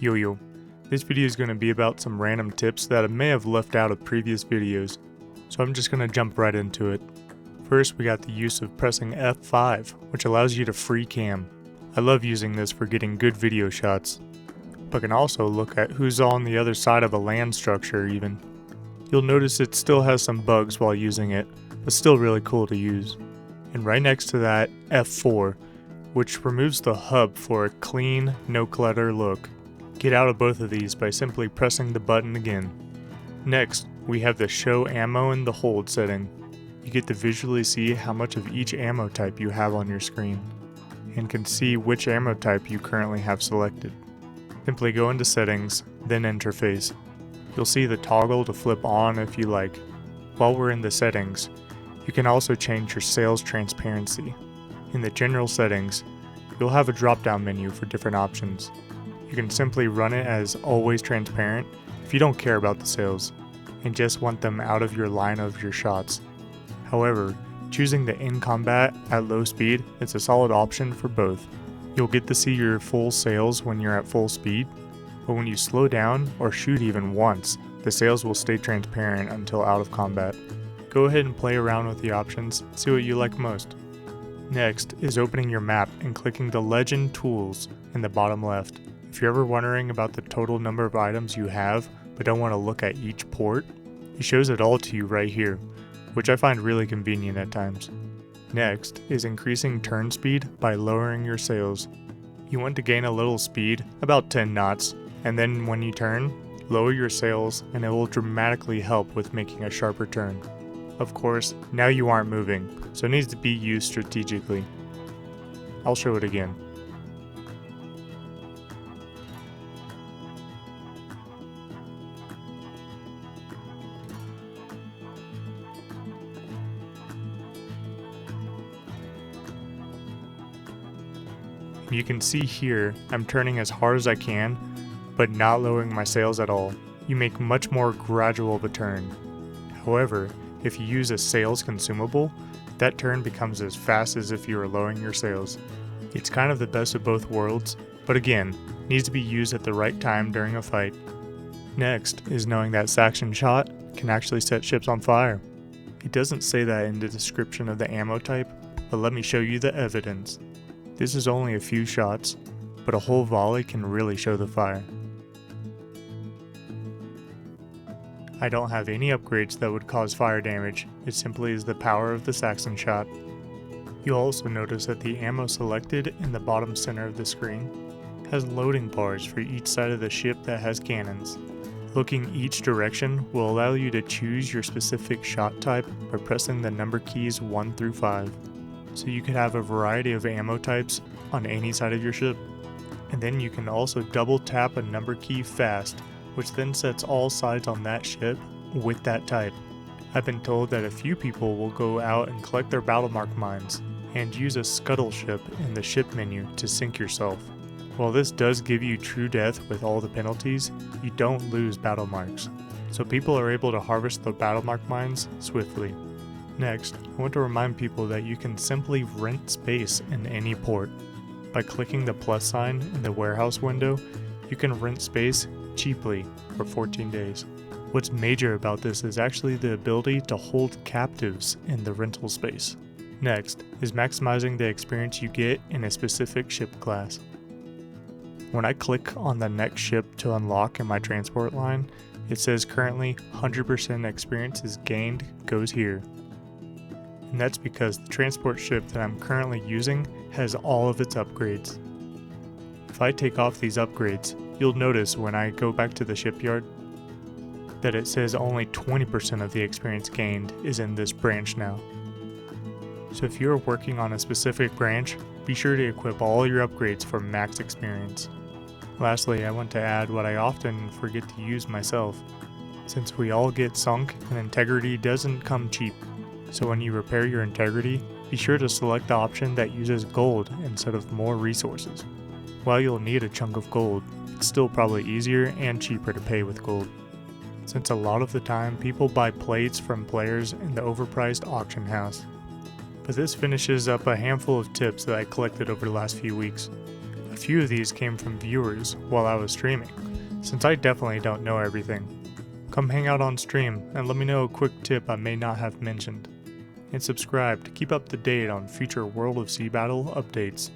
Yo, this video is going to be about some random tips that I may have left out of previous videos, so I'm just going to jump right into it. First, we got the use of pressing F5, which allows you to free cam. I love using this for getting good video shots, but can also look at who's on the other side of a land structure even. You'll notice it still has some bugs while using it, but still really cool to use. And right next to that, F4, which removes the hub for a clean, no clutter look. Get out of both of these by simply pressing the button again. Next, we have the show ammo and the hold setting. You get to visually see how much of each ammo type you have on your screen, and can see which ammo type you currently have selected. Simply go into settings, then interface. You'll see the toggle to flip on if you like. While we're in the settings, you can also change your sales transparency. In the general settings, you'll have a drop-down menu for different options. You can simply run it as always transparent if you don't care about the sales, and just want them out of your line of your shots. However, choosing the in combat at low speed is a solid option for both. You'll get to see your full sales when you're at full speed, but when you slow down or shoot even once, the sales will stay transparent until out of combat. Go ahead and play around with the options, see what you like most. Next is opening your map and clicking the Legend Tools in the bottom left. If you're ever wondering about the total number of items you have but don't want to look at each port, it shows it all to you right here, which I find really convenient at times. Next is increasing turn speed by lowering your sails. You want to gain a little speed, about 10 knots, and then when you turn, lower your sails and it will dramatically help with making a sharper turn. Of course, now you aren't moving, so it needs to be used strategically. I'll show it again. You can see here, I'm turning as hard as I can, but not lowering my sails at all. You make much more gradual of a turn. However, if you use a sails consumable, that turn becomes as fast as if you were lowering your sails. It's kind of the best of both worlds, but again, needs to be used at the right time during a fight. Next is knowing that Saxon shot can actually set ships on fire. It doesn't say that in the description of the ammo type, but let me show you the evidence. This is only a few shots, but a whole volley can really show the fire. I don't have any upgrades that would cause fire damage, it simply is the power of the Saxon shot. You'll also notice that the ammo selected in the bottom center of the screen has loading bars for each side of the ship that has cannons. Looking each direction will allow you to choose your specific shot type by pressing the number keys 1 through 5. So you could have a variety of ammo types on any side of your ship. And then you can also double tap a number key fast, which then sets all sides on that ship with that type. I've been told that a few people will go out and collect their battle mark mines and use a scuttle ship in the ship menu to sink yourself. While this does give you true death with all the penalties, you don't lose battle marks, so people are able to harvest the battle mark mines swiftly. Next, I want to remind people that you can simply rent space in any port. By clicking the plus sign in the warehouse window, you can rent space cheaply for 14 days. What's major about this is actually the ability to hold captives in the rental space. Next is maximizing the experience you get in a specific ship class. When I click on the next ship to unlock in my transport line, it says currently 100% experience is gained goes here. And that's because the transport ship that I'm currently using has all of its upgrades. If I take off these upgrades, you'll notice when I go back to the shipyard that it says only 20% of the experience gained is in this branch now. So if you're working on a specific branch, be sure to equip all your upgrades for max experience. Lastly, I want to add what I often forget to use myself. Since we all get sunk and integrity doesn't come cheap, so when you repair your integrity, be sure to select the option that uses gold instead of more resources. While you'll need a chunk of gold, it's still probably easier and cheaper to pay with gold, since a lot of the time people buy plates from players in the overpriced auction house. But this finishes up a handful of tips that I collected over the last few weeks. A few of these came from viewers while I was streaming, since I definitely don't know everything. Come hang out on stream and let me know a quick tip I may not have mentioned. And subscribe to keep up to date on future World of Sea Battle updates.